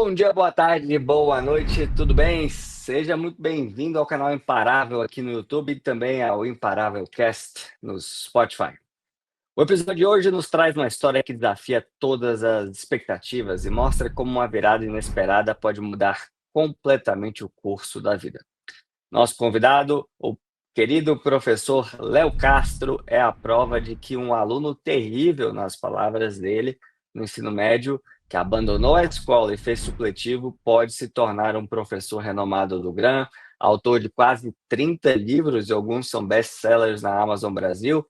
Bom dia, boa tarde, boa noite, tudo bem? Seja muito bem-vindo ao canal Imparável aqui no YouTube e também ao Imparável Cast no Spotify. O episódio de hoje nos traz uma história que desafia todas as expectativas e mostra como uma virada inesperada pode mudar completamente o curso da vida. Nosso convidado, o querido professor Léo Castro, é a prova de que um aluno terrível, nas palavras dele, no ensino médio, que abandonou a escola e fez supletivo, pode se tornar um professor renomado do GRAM, autor de quase 30 livros e alguns são best-sellers na Amazon Brasil,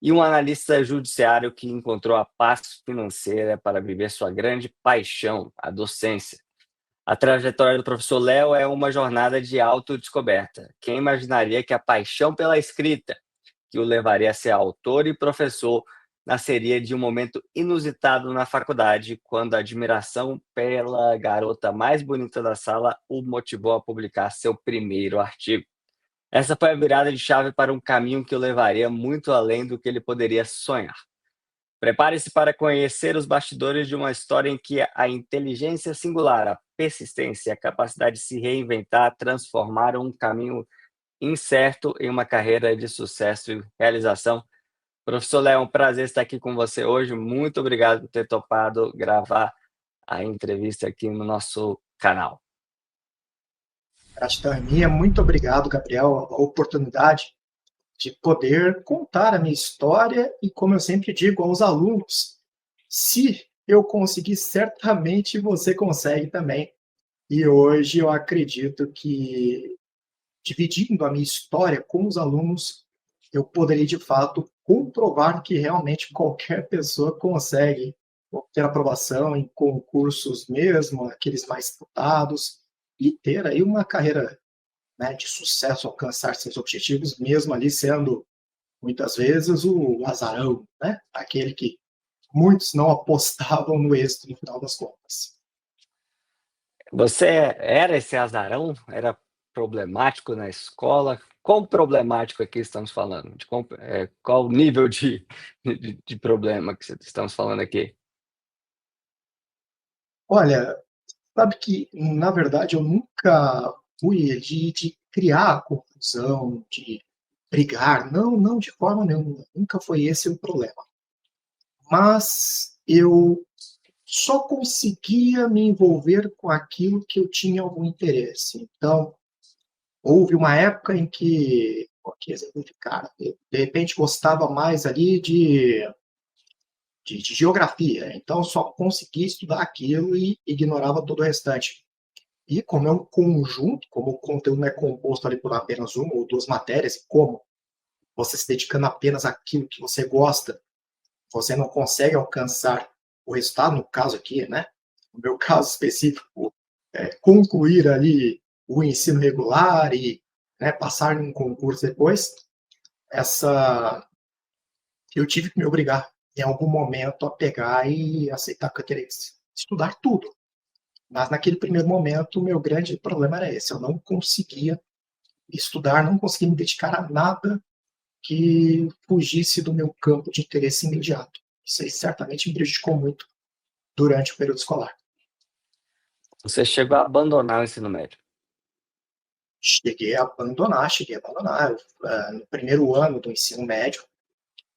e um analista judiciário que encontrou a paz financeira para viver sua grande paixão, a docência. A trajetória do professor Léo é uma jornada de autodescoberta. Quem imaginaria que a paixão pela escrita, que o levaria a ser autor e professor, nasceria de um momento inusitado na faculdade, quando a admiração pela garota mais bonita da sala o motivou a publicar seu primeiro artigo. Essa foi a virada de chave para um caminho que o levaria muito além do que ele poderia sonhar. Prepare-se para conhecer os bastidores de uma história em que a inteligência singular, a persistência e a capacidade de se reinventar transformaram um caminho incerto em uma carreira de sucesso e realização. Professor Léo, é um prazer estar aqui com você hoje. Muito obrigado por ter topado gravar a entrevista aqui no nosso canal. Gratidão é minha. Muito obrigado, Gabriel, a oportunidade de poder contar a minha história e, como eu sempre digo aos alunos, se eu conseguir, certamente você consegue também. E hoje eu acredito que, dividindo a minha história com os alunos, eu poderei, de fato, comprovar que realmente qualquer pessoa consegue obter aprovação em concursos mesmo, aqueles mais disputados, e ter aí uma carreira, né, de sucesso, alcançar seus objetivos, mesmo ali sendo, muitas vezes, o azarão, né? Aquele que muitos não apostavam no êxito no final das contas. Você era esse azarão? Era problemático na escola? Qual problemático aqui estamos falando? Qual nível de problema que estamos falando aqui? Olha, sabe que, na verdade, eu nunca fui de criar confusão, de brigar, não, não de forma nenhuma, nunca foi esse o problema. Mas eu só conseguia me envolver com aquilo que eu tinha algum interesse. Então, houve uma época em que, que exemplificar, eu, de repente gostava mais ali de geografia, então só conseguia estudar aquilo e ignorava todo o restante. E como é um conjunto, como o conteúdo não é composto ali por apenas uma ou duas matérias, e como você se dedicando apenas àquilo que você gosta, você não consegue alcançar o resultado, no caso aqui, né? No meu caso específico, concluir ali o ensino regular e, né, passar num concurso depois, essa eu tive que me obrigar em algum momento a pegar e aceitar que eu teria que estudar tudo. Mas naquele primeiro momento, o meu grande problema era esse, eu não conseguia estudar, não conseguia me dedicar a nada que fugisse do meu campo de interesse imediato. Isso aí certamente me prejudicou muito durante o período escolar. Você chegou a abandonar o ensino médio? Cheguei a abandonar. No primeiro ano do ensino médio,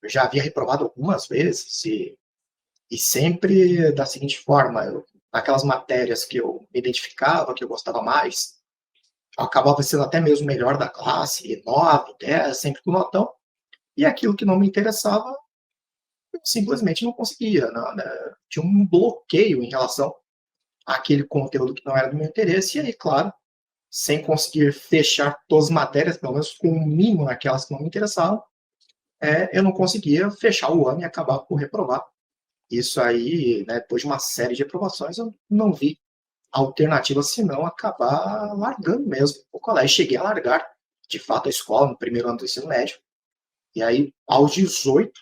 eu já havia reprovado algumas vezes e sempre da seguinte forma, naquelas matérias que eu me identificava, que eu gostava mais, eu acabava sendo até mesmo melhor da classe, 9, 10, sempre com notão, e aquilo que não me interessava, eu simplesmente não conseguia, não, né? Tinha um bloqueio em relação àquele conteúdo que não era do meu interesse, e aí, claro, sem conseguir fechar todas as matérias, pelo menos com o mínimo naquelas que não me interessavam, eu não conseguia fechar o ano e acabar por reprovar. Isso aí, né, depois de uma série de aprovações, eu não vi alternativa senão acabar largando mesmo o colégio. Cheguei a largar, de fato, a escola no primeiro ano do ensino médio. E aí, aos 18,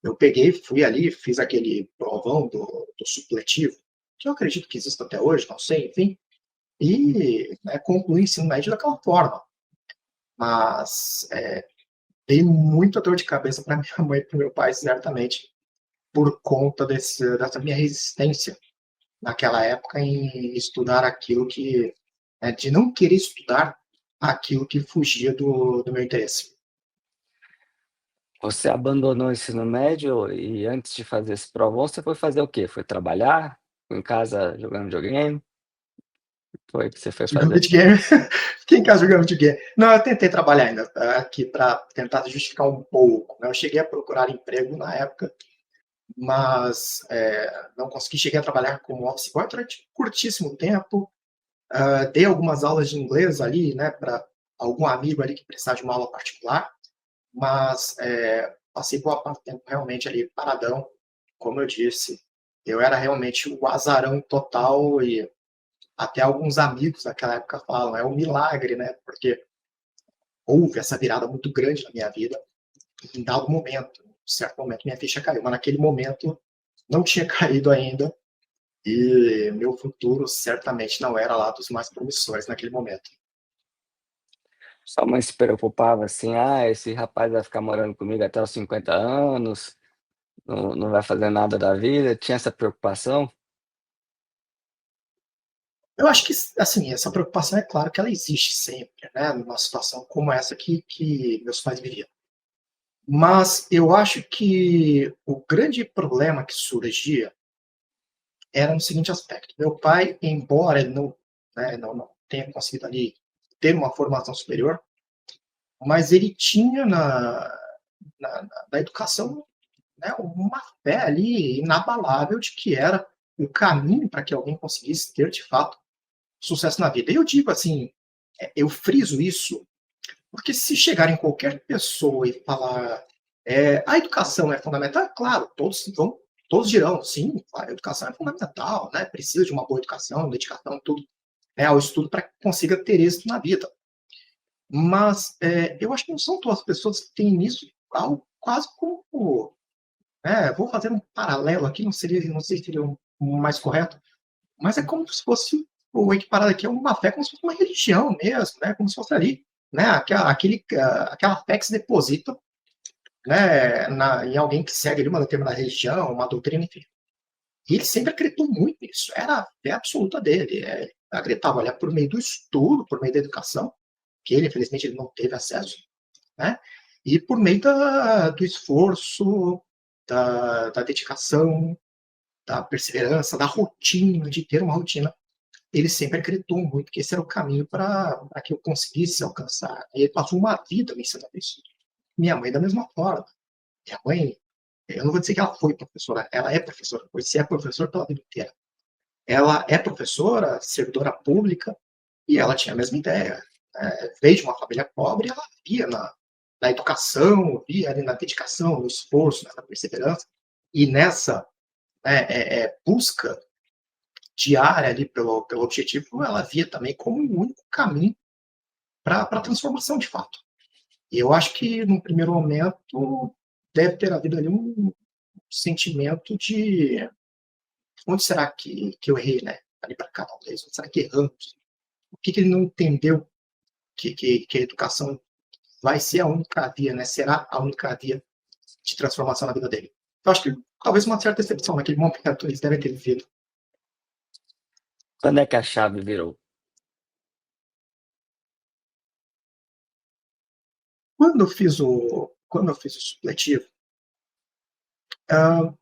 eu peguei, fui ali, fiz aquele provão do supletivo, que eu acredito que existe até hoje, não sei, enfim, e, né, concluí o ensino médio daquela forma. Mas dei muita dor de cabeça para minha mãe e para meu pai, certamente, por conta dessa minha resistência naquela época em estudar aquilo que, de não querer estudar aquilo que fugia do meu interesse. Você abandonou o ensino médio e antes de fazer esse provão, você foi fazer o quê? Foi trabalhar? Ficou em casa jogando videogame? Foi o que você foi Jogando fazer? videogame, fiquei em casa jogando videogame. Não, eu tentei trabalhar ainda aqui para tentar justificar um pouco, né? Eu cheguei a procurar emprego na época, mas não consegui. Cheguei a trabalhar como office boy durante um curtíssimo tempo. Dei algumas aulas de inglês ali, né, para algum amigo ali que precisava de uma aula particular, mas passei boa parte do tempo realmente ali paradão, como eu disse. Eu era realmente o azarão total e até alguns amigos naquela época falam, é um milagre, né, porque houve essa virada muito grande na minha vida em dado momento. Em certo momento minha ficha caiu, mas naquele momento não tinha caído ainda e meu futuro certamente não era lá dos mais promissores naquele momento. Sua mãe se preocupava assim: "Ah, esse rapaz vai ficar morando comigo até os 50 anos, não vai fazer nada da vida", tinha essa preocupação? Eu acho que, assim, essa preocupação é claro que ela existe sempre, né, numa situação como essa que meus pais viviam. Mas eu acho que o grande problema que surgia era no seguinte aspecto: meu pai, embora ele não, né, não tenha conseguido ali ter uma formação superior, mas ele tinha na educação, né, uma fé ali inabalável de que era o caminho para que alguém conseguisse ter, de fato, sucesso na vida. E eu digo assim, eu friso isso, porque se chegar em qualquer pessoa e falar a educação é fundamental, claro, todos dirão, sim, a educação é fundamental, né? Precisa de uma boa educação, dedicação, tudo, né, ao estudo para que consiga ter êxito na vida. Mas eu acho que não são todas as pessoas que têm nisso algo quase como, vou fazer um paralelo aqui, não sei se seria o mais correto, mas é como se fosse, o equiparado aqui é uma fé, como se fosse uma religião mesmo, né? Como se fosse ali, né? Aquela fé que se deposita, né? Em alguém que segue ali uma determinada religião, uma doutrina, enfim. E ele sempre acreditou muito nisso, era a fé absoluta dele. Acreditava ali por meio do estudo, por meio da educação, que ele, infelizmente, ele não teve acesso, né? E por meio do esforço, da dedicação, da perseverança, da rotina, de ter uma rotina. Ele sempre acreditou muito que esse era o caminho para que eu conseguisse alcançar. E ele passou uma vida me ensinando isso. Minha mãe, da mesma forma. Minha mãe, eu não vou dizer que ela foi professora, ela é professora, pois se é professora pela vida inteira. Ela é professora, servidora pública, e ela tinha a mesma ideia. Veio de uma família pobre, ela via na educação, via ali na dedicação, no esforço, na perseverança, e nessa busca diária ali pelo objetivo, ela via também como o único caminho para a transformação de fato. E eu acho que, num primeiro momento, deve ter havido ali um sentimento de onde será que eu errei, né? Ali para cada um deles, onde será que erramos? O que ele não entendeu que a educação vai ser a única via, né? Será a única via de transformação na vida dele. Eu acho que talvez uma certa decepção naquele momento eles devem ter vivido. Quando é que a chave virou? Quando eu fiz o supletivo, ah,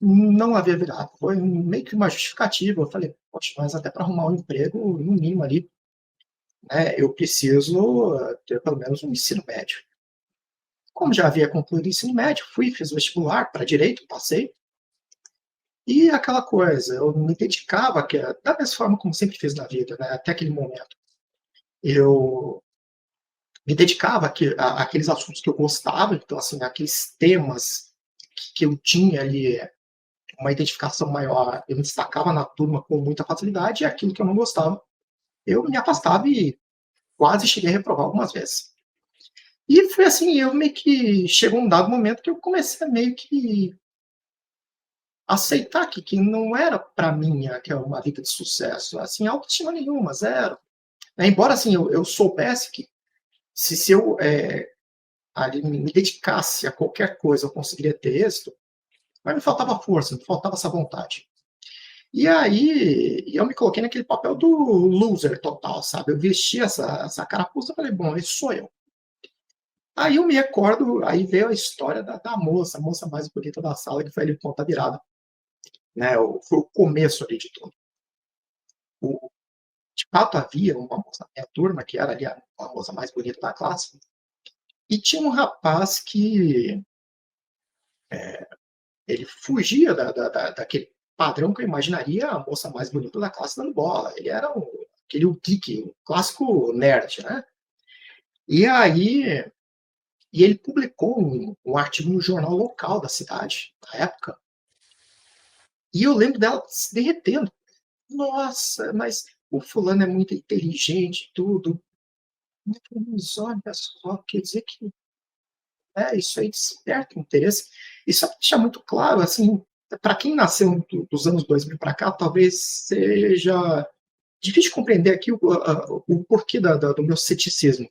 não havia virado. Foi meio que uma justificativa. Eu falei, poxa, mas até para arrumar um emprego, no mínimo ali, né, eu preciso ter pelo menos um ensino médio. Como já havia concluído o ensino médio, fiz o vestibular para direito, passei. E aquela coisa, eu me dedicava, da mesma forma como sempre fiz na vida, né, até aquele momento. Eu me dedicava àqueles assuntos que eu gostava, então, assim, aqueles temas que eu tinha ali uma identificação maior, eu me destacava na turma com muita facilidade, e aquilo que eu não gostava, eu me afastava e quase cheguei a reprovar algumas vezes. E foi assim, eu meio que chegou um dado momento que eu comecei a meio que aceitar que não era para mim uma vida de sucesso, assim, autoestima nenhuma, zero. Embora assim eu soubesse que se eu ali me dedicasse a qualquer coisa eu conseguiria ter êxito, mas me faltava força, me faltava essa vontade. E aí eu me coloquei naquele papel do loser total, sabe? Eu vesti essa carapuça e falei, bom, esse sou eu. Aí eu me recordo, aí veio a história da moça, a moça mais bonita da sala, que foi ali ponta virada, né? Foi o começo ali de tudo. De fato, havia uma moça na minha turma, que era ali a moça mais bonita da classe, e tinha um rapaz que ele fugia daquele padrão que eu imaginaria a moça mais bonita da classe dando bola. Ele era aquele geek, o clássico nerd, né? E aí, e ele publicou um artigo no jornal local da cidade, na época, e eu lembro dela se derretendo. Nossa, mas o fulano é muito inteligente, tudo. Mas olha só, quer dizer que isso aí desperta interesse. E só para deixar muito claro, assim, para quem nasceu dos anos 2000 para cá, talvez seja difícil compreender aqui o porquê do meu ceticismo.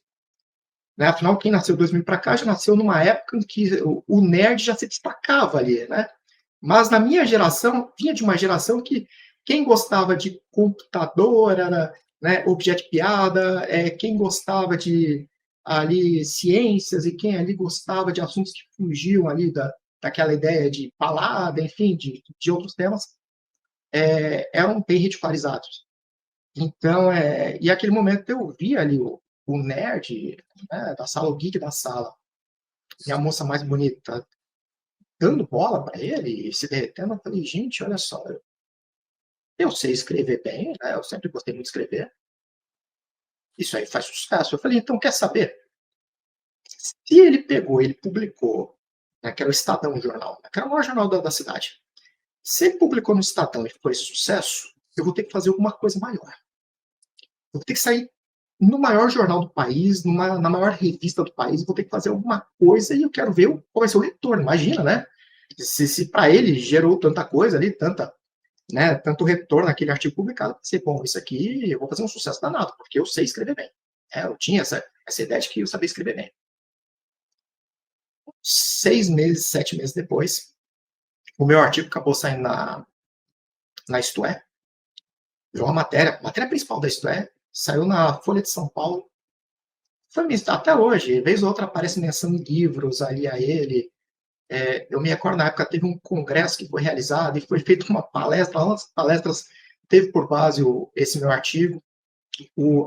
Né? Afinal, quem nasceu 2000 para cá já nasceu numa época em que o nerd já se destacava ali, né? Mas na minha geração, vinha de uma geração que quem gostava de computador era, né, objeto de piada, quem gostava de ali ciências e quem ali gostava de assuntos que fugiam ali daquela ideia de balada, enfim, de outros temas, eram bem ridicularizados. Então, e aquele momento eu vi ali o nerd, né, da sala, o geek da sala, e a moça mais bonita dando bola para ele e se derretendo. Eu falei, gente, olha só, eu sei escrever bem, né? Eu sempre gostei muito de escrever. Isso aí faz sucesso. Eu falei, então, quer saber? Se ele pegou, ele publicou, né, que era o Estadão Jornal, que era o maior jornal da cidade. Se ele publicou no Estadão e foi sucesso, eu vou ter que fazer alguma coisa maior. Eu vou ter que sair no maior jornal do país, na maior revista do país, vou ter que fazer alguma coisa e eu quero ver qual vai ser o retorno. Imagina, né? Se para ele gerou tanta coisa ali, né, tanto retorno naquele artigo publicado, pensei, bom, isso aqui eu vou fazer um sucesso danado, porque eu sei escrever bem. Eu tinha essa ideia de que eu sabia escrever bem. 6 meses, 7 meses depois, o meu artigo acabou saindo na Isto É, virou uma matéria, a matéria principal da Isto É, saiu na Folha de São Paulo. Foi até hoje, vez ou outra aparece menção em livros ali a ele. Eu me recordo, na época, teve um congresso que foi realizado e foi feita uma palestra, uma das palestras teve por base esse meu artigo.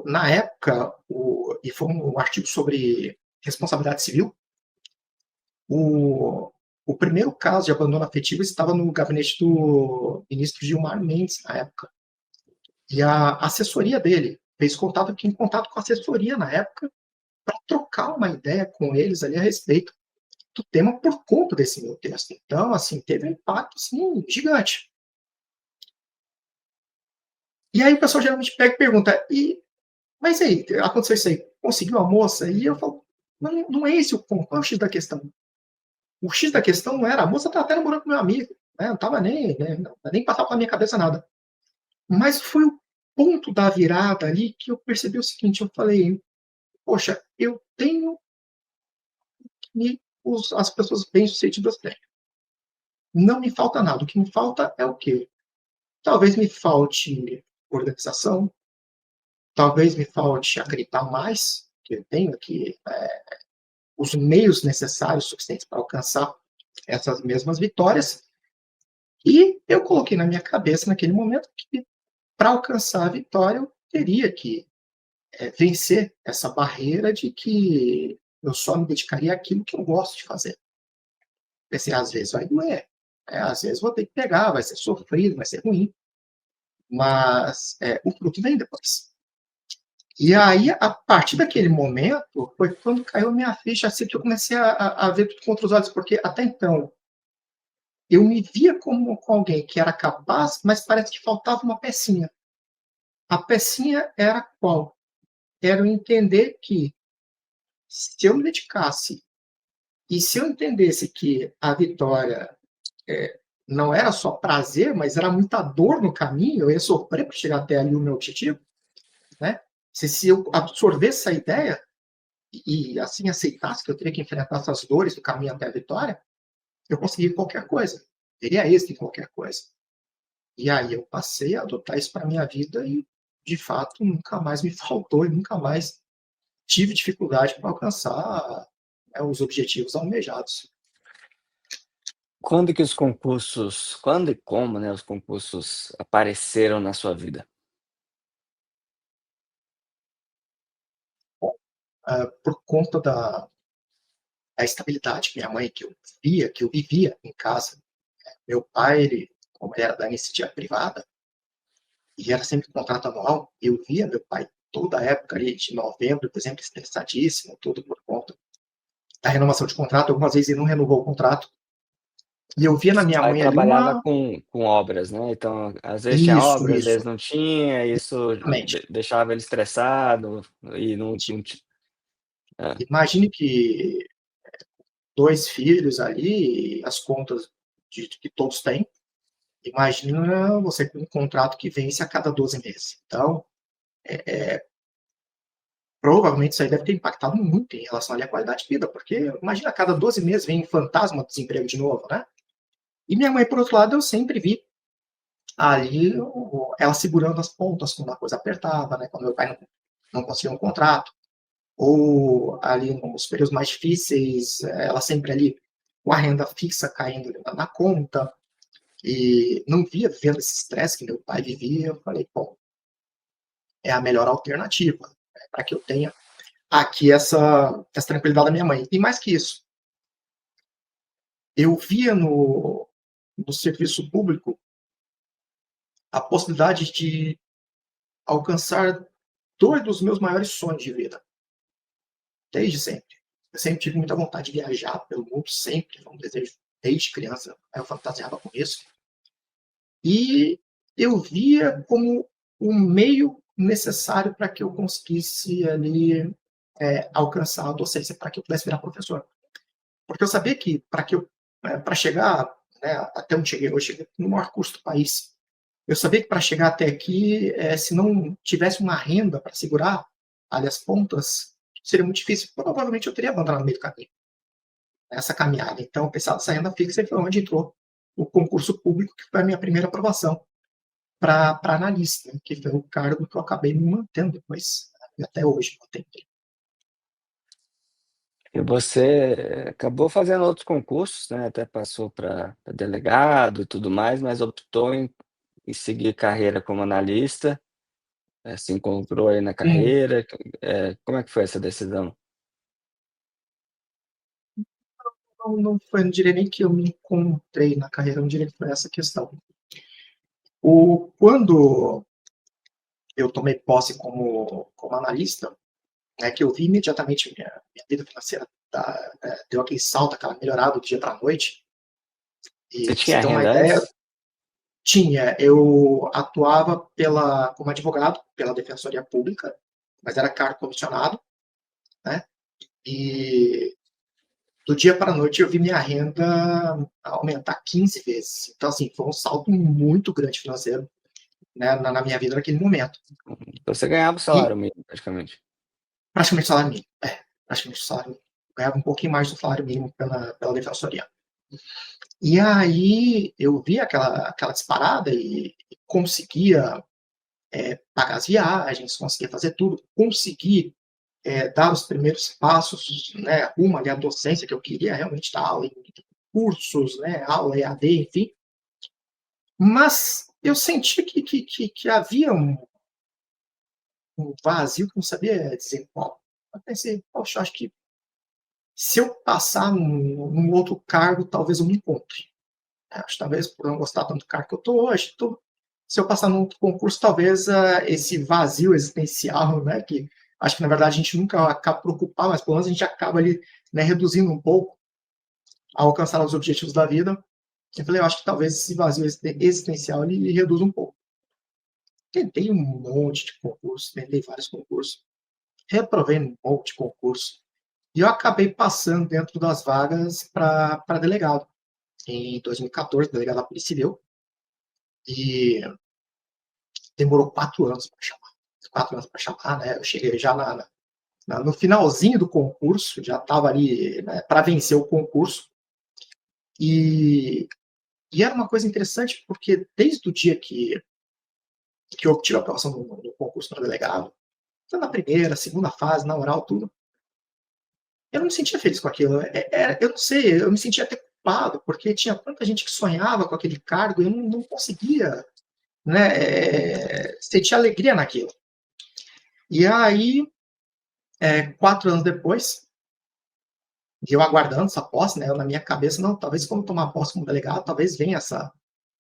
Na época, e foi um artigo sobre responsabilidade civil, o primeiro caso de abandono afetivo estava no gabinete do ministro Gilmar Mendes, na época. E a assessoria dele fez contato aqui em contato com a assessoria na época para trocar uma ideia com eles ali a respeito do tema por conta desse meu texto. Então, assim, teve um impacto assim, gigante. E aí o pessoal geralmente pega e pergunta, mas aí, aconteceu isso aí, conseguiu a moça? E eu falo, não é esse o ponto, qual é o X da questão? O X da questão não era, a moça estava até namorando com meu amigo, né? Não estava nem passava pela minha cabeça nada. Mas foi o ponto da virada ali que eu percebi o seguinte, eu falei, poxa, eu tenho que as pessoas bem-sucedidas têm. Não me falta nada, o que me falta é o quê? Talvez me falte organização, talvez me falte acreditar mais, que eu tenho aqui os meios necessários, suficientes para alcançar essas mesmas vitórias. E eu coloquei na minha cabeça, naquele momento, que para alcançar a vitória, eu teria que vencer essa barreira de que eu só me dedicaria àquilo que eu gosto de fazer. Pensei, às vezes vai doer, às vezes vou ter que pegar, vai ser sofrido, vai ser ruim, mas o fruto vem depois. E aí, a partir daquele momento, foi quando caiu minha ficha, assim, que eu comecei a ver tudo contra os olhos, porque até então eu me via como com alguém que era capaz, mas parece que faltava uma pecinha. A pecinha era qual? Era eu entender que se eu me dedicasse e se eu entendesse que a vitória não era só prazer, mas era muita dor no caminho, eu ia sofrer para chegar até ali o meu objetivo, né? Se eu absorvesse essa ideia e assim aceitasse que eu teria que enfrentar essas dores do caminho até a vitória, eu conseguiria qualquer coisa. Teria êxito em qualquer coisa. E aí eu passei a adotar isso para minha vida e, de fato, nunca mais me faltou e nunca mais tive dificuldade para alcançar, né, os objetivos almejados. Quando que os concursos, quando e como, né, os concursos apareceram na sua vida? Por conta da estabilidade, minha mãe, que eu vivia em casa. Meu pai, ele, como ele era da iniciativa privada, e era sempre contrato anual, eu via meu pai toda a época ali de novembro, dezembro, estressadíssimo, tudo por conta da renovação de contrato. Algumas vezes ele não renovou o contrato. E eu via na Seu minha pai mãe ali trabalhava uma. com obras, né, então, às vezes tinha Isso, obra, às isso, vezes não tinha, isso exatamente. deixava ele estressado e não ti é. Imagine que dois filhos ali, as contas que todos têm, imagina você com um contrato que vence a cada 12 meses. Então, provavelmente isso aí deve ter impactado muito em relação à qualidade de vida, porque imagina, a cada 12 meses vem um fantasma do desemprego de novo, né? E minha mãe, por outro lado, eu sempre vi ali ela segurando as pontas quando a coisa apertava, né? Quando meu pai não conseguia um contrato, ou ali nos períodos mais difíceis, ela sempre ali com a renda fixa caindo na conta, e não via vendo esse estresse que meu pai vivia. Eu falei, bom, é a melhor alternativa, né, para que eu tenha aqui essa tranquilidade da minha mãe. E mais que isso, eu via no serviço público a possibilidade de alcançar dois dos meus maiores sonhos de vida, desde sempre. Eu sempre tive muita vontade de viajar pelo mundo, sempre, foi um desejo desde criança, eu fantasiava com isso. E eu via como um meio necessário para que eu conseguisse ali alcançar a docência, para que eu pudesse virar professor. Porque eu sabia que para chegar, né, até onde cheguei, eu cheguei no maior custo do país. Eu sabia que para chegar até aqui, se não tivesse uma renda para segurar ali as pontas, seria muito difícil. Provavelmente eu teria abandonado no meio do caminho, essa caminhada. Então, eu pensava nessa renda fixa e foi onde entrou o concurso público, que foi a minha primeira aprovação para analista, que foi o cargo que eu acabei me mantendo depois, até hoje. E você acabou fazendo outros concursos, né, até passou para delegado e tudo mais, mas optou em seguir carreira como analista, se encontrou aí na Hum, carreira, como é que foi essa decisão? não diria nem que eu me encontrei na carreira, não diria que foi essa questão. Quando eu tomei posse como analista, né, que eu vi imediatamente minha vida financeira deu aquele salto, aquela melhorada do dia para a noite. Você E para você tinha ter uma renda ideia, antes? eu atuava como advogado pela Defensoria Pública, mas era cargo comissionado, né? E do dia para a noite eu vi minha renda aumentar 15 vezes. Então, assim, foi um salto muito grande financeiro, né, na minha vida naquele momento. Então você ganhava o E salário mínimo praticamente. praticamente salário mínimo. Praticamente salário mínimo. Ganhava um pouquinho mais do salário mínimo pela defensoria. E aí eu vi aquela disparada e conseguia pagar as viagens, conseguia fazer tudo, consegui dar os primeiros passos, né, rumo ali à docência, que eu queria realmente dar aula em cursos, né, aula EAD, enfim. Mas eu senti que havia um vazio que eu não sabia dizer qual. Eu pensei, poxa, acho que se eu passar num outro cargo, talvez eu me encontre. Acho que talvez por não gostar tanto do cargo que eu estou hoje, se eu passar num outro concurso, talvez esse vazio existencial, né, que acho que na verdade a gente nunca acaba preocupar, mas pelo menos a gente acaba ali, né, reduzindo um pouco a alcançar os objetivos da vida. Eu falei, eu acho que talvez esse vazio existencial ele reduz um pouco. Tentei um monte de concursos, tentei vários concursos, reprovei um monte de concurso, e eu acabei passando dentro das vagas para delegado. Em 2014, delegado da Polícia Civil, e demorou 4 anos para chamar. 4 anos para chamar, né? Eu cheguei já no finalzinho do concurso, já estava ali, né, para vencer o concurso, e E era uma coisa interessante, porque desde o dia que eu obtive a aprovação no concurso para delegado, tanto na primeira, segunda fase, na oral, tudo, eu não me sentia feliz com aquilo. Eu não sei, eu me sentia até culpado, porque tinha tanta gente que sonhava com aquele cargo e eu não conseguia, né, sentir alegria naquilo. E aí, 4 anos depois, eu aguardando essa posse, né, eu, na minha cabeça, não, talvez quando tomar posse como delegado, talvez venha essa,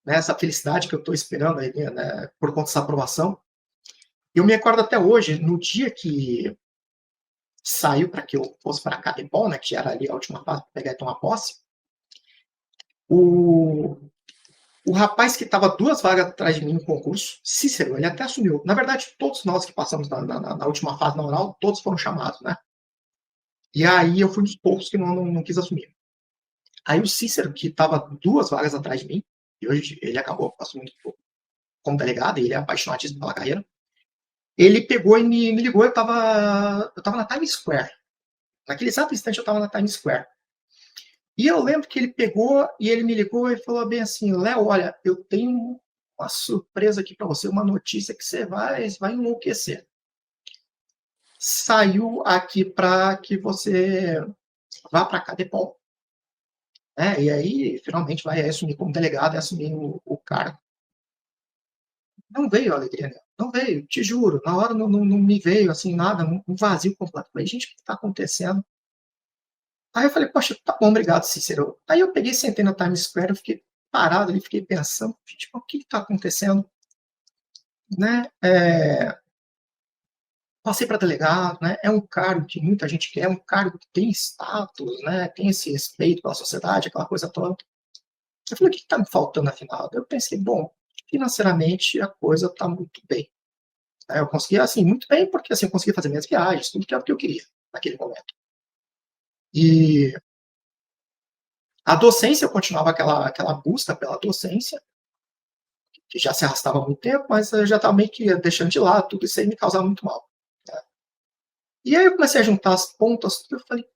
né, essa felicidade que eu estou esperando aí, né, por conta dessa aprovação. Eu me acordo até hoje, no dia que saiu para que eu fosse para a Cadepol, né, que era ali a última fase para pegar e tomar posse, o, o rapaz que estava 2 vagas atrás de mim no concurso, Cícero, ele até assumiu. Na verdade, todos nós que passamos na última fase na oral, todos foram chamados, né? E aí eu fui dos poucos que não quis assumir. Aí o Cícero, que estava 2 vagas atrás de mim, e hoje ele acabou assumindo como delegado, e ele é apaixonadíssimo pela carreira, ele pegou e me ligou, eu tava na Times Square. Naquele exato instante eu estava na Times Square. E eu lembro que ele pegou e ele me ligou e falou bem assim, Léo, olha, eu tenho uma surpresa aqui para você, uma notícia que você vai enlouquecer. Saiu aqui para que você vá para a Cadepol. E aí, finalmente, vai assumir como delegado e assumir o cargo. Não veio a alegria, né? Não veio, te juro. Na hora não me veio, assim, nada, um vazio completo. Falei, gente, o que está acontecendo? Aí eu falei, poxa, tá bom, obrigado, Cícero. Aí eu peguei, sentei na Times Square, eu fiquei parado ali, fiquei pensando, tipo, o que está acontecendo? Né? Passei para delegado, né? É um cargo que muita gente quer, é um cargo que tem status, né? Tem esse respeito pela sociedade, aquela coisa toda. Eu falei, o que está me faltando afinal? Eu pensei, bom, financeiramente a coisa está muito bem. Eu consegui, assim, muito bem, porque assim, eu consegui fazer minhas viagens, tudo que era o que eu queria naquele momento. E a docência, eu continuava aquela busca pela docência, que já se arrastava há muito tempo, mas eu já estava meio que deixando de lado, tudo isso aí me causava muito mal. Né? E aí eu comecei a juntar as pontas, eu falei,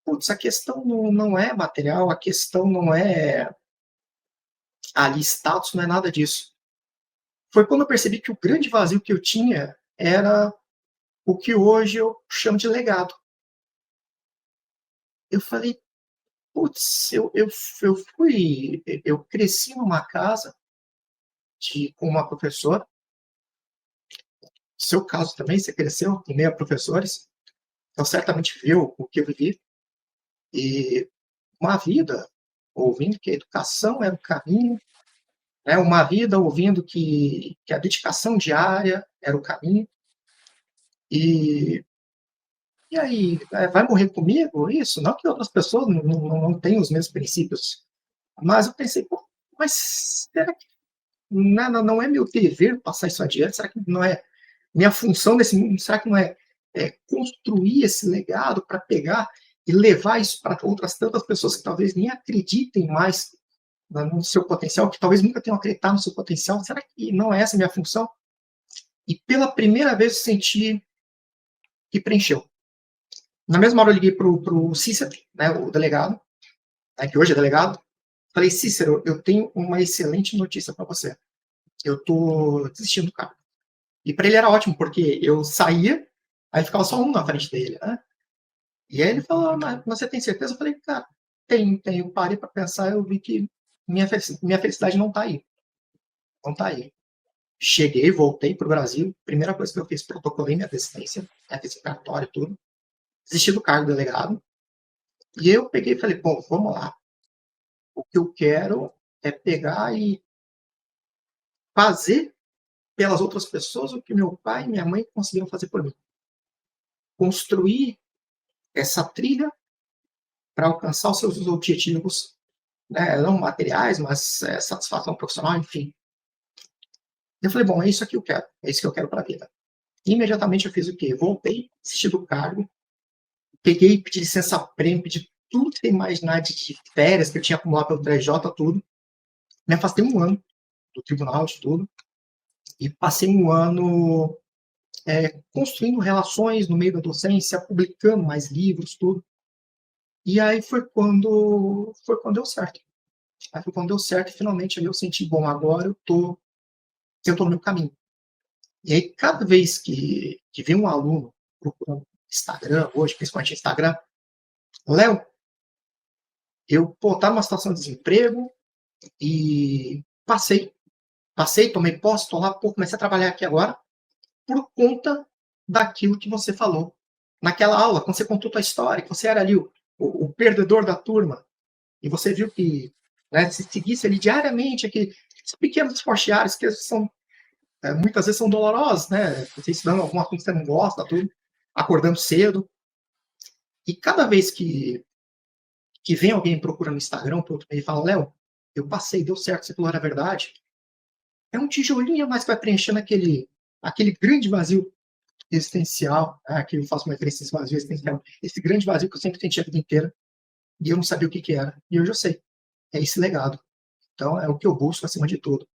putz, a questão não é material, a questão não é ali status, não é nada disso. Foi quando eu percebi que o grande vazio que eu tinha era o que hoje eu chamo de legado. Eu falei, putz, eu cresci numa casa com uma professora, seu caso também, você cresceu em meio a professores, então certamente viu o que eu vivi, e uma vida ouvindo que a educação era o caminho, né, uma vida ouvindo que a dedicação diária era o caminho, e, e aí, vai morrer comigo isso? Não que outras pessoas não tenham os mesmos princípios, mas eu pensei, pô, mas será que não é meu dever passar isso adiante? Será que não é minha função nesse mundo? Será que não é construir esse legado para pegar e levar isso para outras tantas pessoas que talvez nem acreditem mais no seu potencial, que talvez nunca tenham acreditado no seu potencial? Será que não é essa a minha função? E pela primeira vez eu senti que preencheu. Na mesma hora eu liguei para o Cícero, né, o delegado, né, que hoje é delegado. Falei, Cícero, eu tenho uma excelente notícia para você. Eu estou desistindo do cargo. E para ele era ótimo, porque eu saía, aí ficava só um na frente dele, né? E aí ele falou, mas você tem certeza? Eu falei, cara, tenho. Eu parei para pensar, eu vi que minha felicidade não está aí. Não está aí. Cheguei, voltei para o Brasil, primeira coisa que eu fiz, protocolei minha desistência, né, fiz cartório e tudo, desisti do cargo de delegado, e eu peguei e falei, bom, vamos lá. O que eu quero é pegar e fazer pelas outras pessoas o que meu pai e minha mãe conseguiram fazer por mim. Construir essa trilha para alcançar os seus objetivos, né, não materiais, mas satisfação profissional, enfim. Eu falei, bom, é isso que eu quero, é isso que eu quero para a vida. Imediatamente eu fiz o quê? Voltei, assisti do cargo, peguei, pedi licença-prêmio, pedi tudo que tem imaginar de férias que eu tinha acumulado pelo 3J, tudo. Me afastei um ano do tribunal, de tudo, e passei um ano construindo relações no meio da docência, publicando mais livros, tudo. E aí foi quando deu certo. Aí foi quando deu certo, e finalmente aí eu senti, bom, agora eu tô no meu caminho. E aí, cada vez que vem um aluno procurando Instagram, hoje, principalmente Instagram, Léo, eu, tá numa situação de desemprego e passei, tomei posse, tô lá, comecei a trabalhar aqui agora por conta daquilo que você falou naquela aula, quando você contou a tua história, que você era ali o perdedor da turma, e você viu que, né, se seguisse ali diariamente aqueles pequenos esforços diários que são, muitas vezes são dolorosos, né? Você estudando alguma coisa que você não gosta, tudo, acordando cedo, e cada vez que vem alguém procurando no Instagram, e fala, Léo, eu passei, deu certo, você falou era verdade, é um tijolinho a mais que vai preenchendo aquele grande vazio existencial, que eu faço uma referência a esse vazio existencial, esse grande vazio que eu sempre senti a vida inteira, e eu não sabia o que era, e hoje eu sei. É esse legado. Então, é o que eu busco acima de tudo.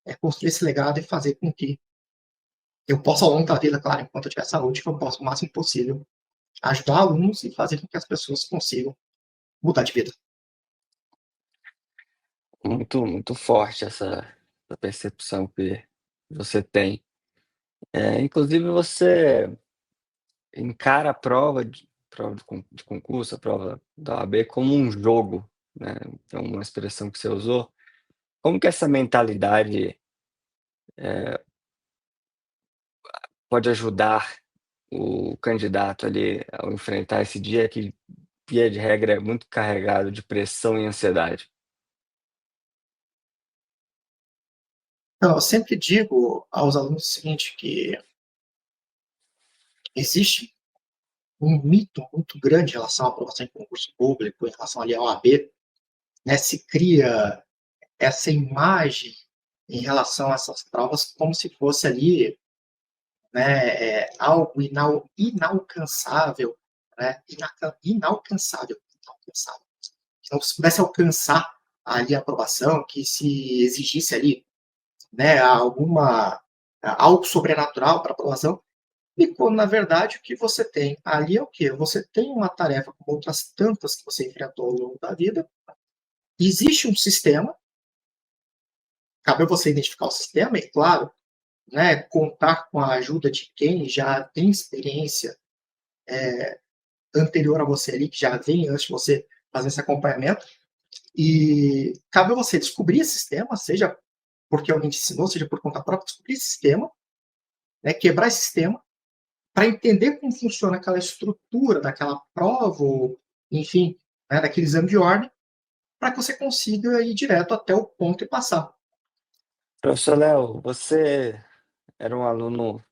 É construir esse legado e fazer com que eu possa, ao longo da vida, claro, enquanto eu tiver saúde, que eu possa, o máximo possível, ajudar alunos e fazer com que as pessoas consigam mudar de vida. Muito, muito forte essa percepção que você tem. Inclusive, você encara a prova de concurso, a prova da OAB, como um jogo, né? Então, uma expressão que você usou. Como que essa mentalidade pode ajudar o candidato ali ao enfrentar esse dia que, via de regra, é muito carregado de pressão e ansiedade? Então, eu sempre digo aos alunos o seguinte, que existe um mito muito grande em relação à aprovação em concurso público, em relação ali ao OAB, né? Se cria essa imagem em relação a essas provas como se fosse ali, né, algo inalcançável, né, inalcançável. Se não se pudesse alcançar ali a aprovação, que se exigisse ali, né, algo sobrenatural para aprovação, e quando, na verdade, o que você tem ali é o quê? Você tem uma tarefa como outras tantas que você enfrentou ao longo da vida, existe um sistema, cabe a você identificar o sistema, e claro, né, contar com a ajuda de quem já tem experiência anterior a você ali, que já vem antes de você fazer esse acompanhamento, e cabe a você descobrir esse sistema, seja porque alguém te ensinou, seja por conta própria, descobrir esse sistema, né, quebrar esse sistema, para entender como funciona aquela estrutura daquela prova, ou, enfim, né, daquele exame de ordem, para que você consiga ir direto até o ponto e passar. Professor Léo, você era um aluno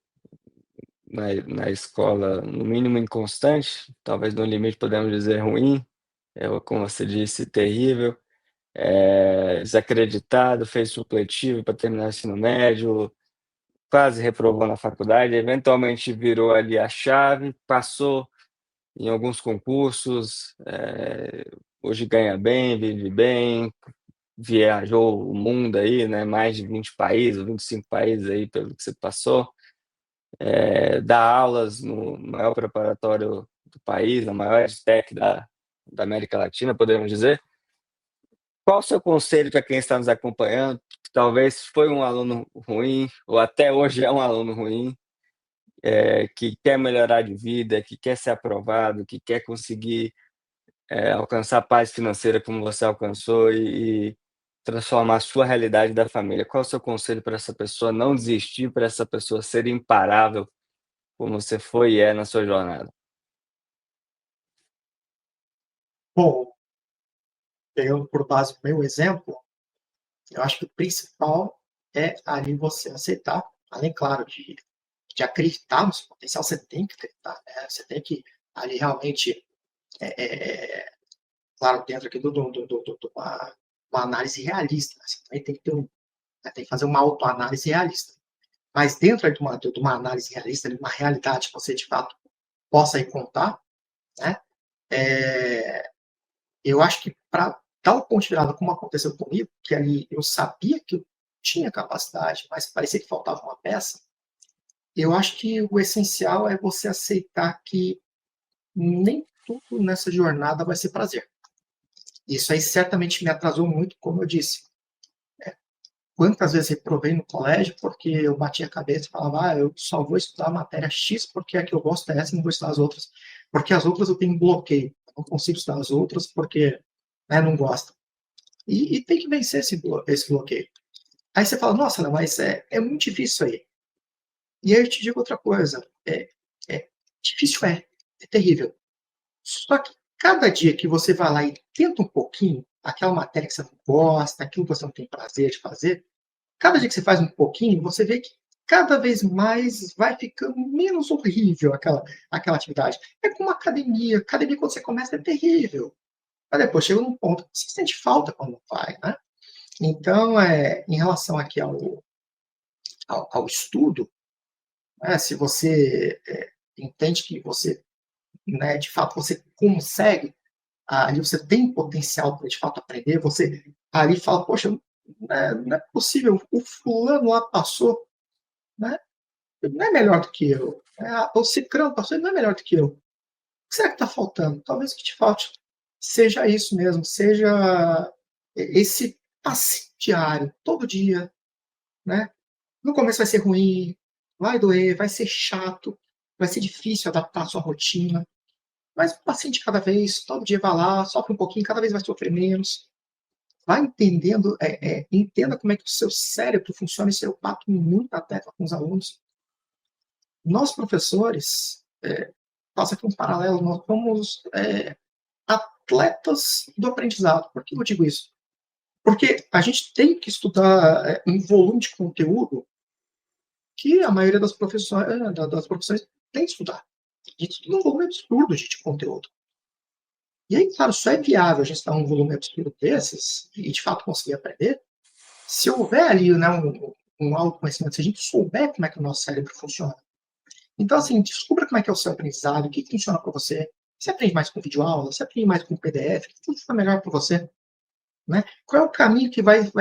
na escola, no mínimo inconstante, talvez no limite podemos dizer ruim, como você disse, terrível, desacreditado, fez supletivo para terminar o ensino médio, quase reprovou na faculdade, eventualmente virou ali a chave, passou em alguns concursos, hoje ganha bem, vive bem, viajou o mundo aí, né, mais de 20 países, 25 países aí pelo que você passou, dá aulas no maior preparatório do país, na maior EdTech da América Latina, podemos dizer. Qual o seu conselho para quem está nos acompanhando, que talvez foi um aluno ruim, ou até hoje é um aluno ruim, que quer melhorar de vida, que quer ser aprovado, que quer conseguir alcançar paz financeira como você alcançou e transformar a sua realidade da família? Qual é o seu conselho para essa pessoa não desistir, para essa pessoa ser imparável como você foi e é na sua jornada? Bom, pegando por base o meu exemplo, eu acho que o principal é ali você aceitar, além, claro, de acreditar no seu potencial, você tem que acreditar, né? Você tem que ali realmente, claro, dentro aqui de uma análise realista, né? Você também tem que tem que fazer uma autoanálise realista. Mas dentro de uma análise realista, de uma realidade que você de fato possa aí contar, né? É, eu acho que para dar o ponto de virada, como aconteceu comigo, que ali eu sabia que eu tinha capacidade, mas parecia que faltava uma peça, eu acho que o essencial é você aceitar que nem tudo nessa jornada vai ser prazer. Isso aí certamente me atrasou muito, como eu disse. Quantas vezes reprovei no colégio porque eu batia a cabeça e falava, eu só vou estudar a matéria X porque a que eu gosto é essa e não vou estudar as outras. Porque as outras eu tenho bloqueio. Eu não consigo estudar as outras porque não gosto. E tem que vencer esse bloqueio. Aí você fala, nossa, não, mas é muito difícil isso aí. E aí eu te digo outra coisa. Difícil é terrível. Só que cada dia que você vai lá e tenta um pouquinho, aquela matéria que você não gosta, aquilo que você não tem prazer de fazer, cada dia que você faz um pouquinho, você vê que cada vez mais vai ficando menos horrível aquela atividade. É como academia. Academia, quando você começa, é terrível. Mas depois chega num ponto que você sente falta quando não vai, né? Então, em relação aqui ao estudo, né, se você entende que você, né, de fato, você consegue, ali você tem potencial para, de fato, aprender, você ali fala, poxa, não é possível, o fulano lá passou, né? Ele não é melhor do que eu. O cicrano passou, ele não é melhor do que eu. O que será que está faltando? Talvez o que te falte seja isso mesmo, seja esse passe diário, todo dia, né? No começo vai ser ruim, vai doer, vai ser chato, vai ser difícil adaptar a sua rotina, mas um passinho de cada vez, todo dia vai lá, sofre um pouquinho, cada vez vai sofrer menos. Vai entendendo, entenda como é que o seu cérebro funciona, isso eu bato muito na tecla com os alunos. Nós, professores, faço aqui um paralelo, nós somos atletas do aprendizado. Por que eu digo isso? Porque a gente tem que estudar um volume de conteúdo que a maioria das profissões tem que estudar. A gente estuda um volume absurdo de conteúdo. E aí, claro, só é viável a gente estudar um volume absurdo desses e, de fato, conseguir aprender se houver ali, né, um autoconhecimento, se a gente souber como é que o nosso cérebro funciona. Então, assim, descubra como é que é o seu aprendizado, o que funciona para você. Você aprende mais com videoaula, você aprende mais com PDF, o que funciona melhor para você? Né? Qual é o caminho que vai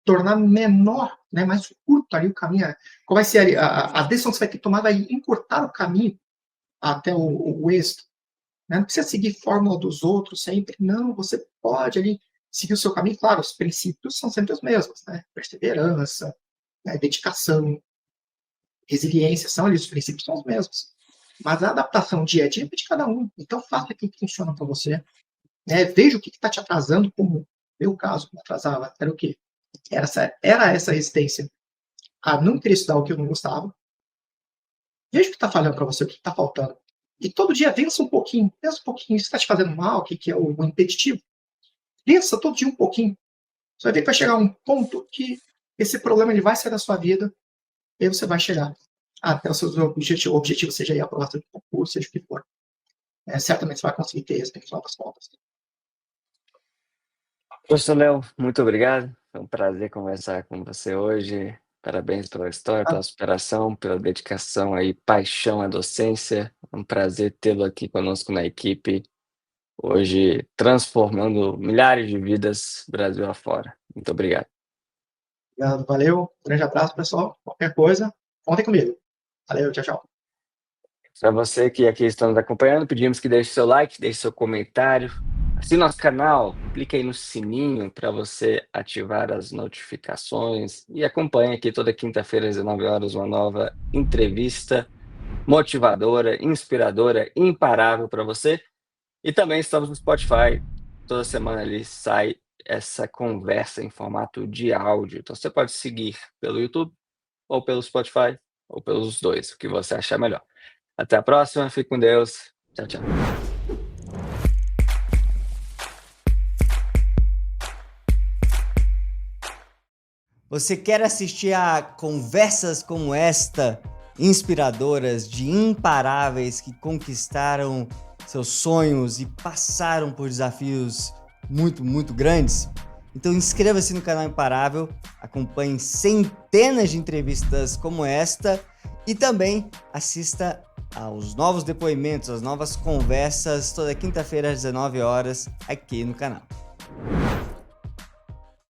tornar menor, né, mais curto ali o caminho? Qual vai ser a decisão que você vai ter que tomar, vai encurtar o caminho até o êxito. Né? Não precisa seguir fórmula dos outros sempre, não, você pode ali seguir o seu caminho. Claro, os princípios são sempre os mesmos, né? Perseverança, né, dedicação, resiliência, são ali, os princípios são os mesmos. Mas a adaptação dia a dia é de cada um. Então, faça aquilo que funciona para você. Né? Veja o que está te atrasando, como meu caso, me atrasava. Era o quê? Era essa resistência a não querer estudar o que eu não gostava. Veja o que está falhando para você, o que está faltando. E todo dia pensa um pouquinho. Pensa um pouquinho. Isso está te fazendo mal? O que é o impeditivo? Pensa todo dia um pouquinho. Você vai ver que vai chegar um ponto que esse problema ele vai sair da sua vida e aí você vai chegar até o seu objetivo, seja aí a aprovação de concurso, seja o que for. Certamente você vai conseguir ter êxito no final das contas. Professor Léo, muito obrigado. Foi um prazer conversar com você hoje. Parabéns pela história, pela superação, pela dedicação aí, paixão à docência. É um prazer tê-lo aqui conosco na equipe, hoje transformando milhares de vidas Brasil afora. Muito obrigado. Obrigado, valeu. Grande abraço, pessoal. Qualquer coisa, contem comigo. Valeu, tchau, tchau. Para você que aqui está nos acompanhando, pedimos que deixe seu like, deixe seu comentário. Assine nosso canal, clique aí no sininho para você ativar as notificações e acompanhe aqui toda quinta-feira às 19 horas uma nova entrevista motivadora, inspiradora, imparável para você. E também estamos no Spotify. Toda semana ali sai essa conversa em formato de áudio. Então você pode seguir pelo YouTube, ou pelo Spotify, ou pelos dois, o que você achar melhor. Até a próxima, fique com Deus. Tchau, tchau. Você quer assistir a conversas como esta, inspiradoras de imparáveis que conquistaram seus sonhos e passaram por desafios muito, muito grandes? Então inscreva-se no canal Imparável, acompanhe centenas de entrevistas como esta e também assista aos novos depoimentos, às novas conversas toda quinta-feira às 19 horas aqui no canal.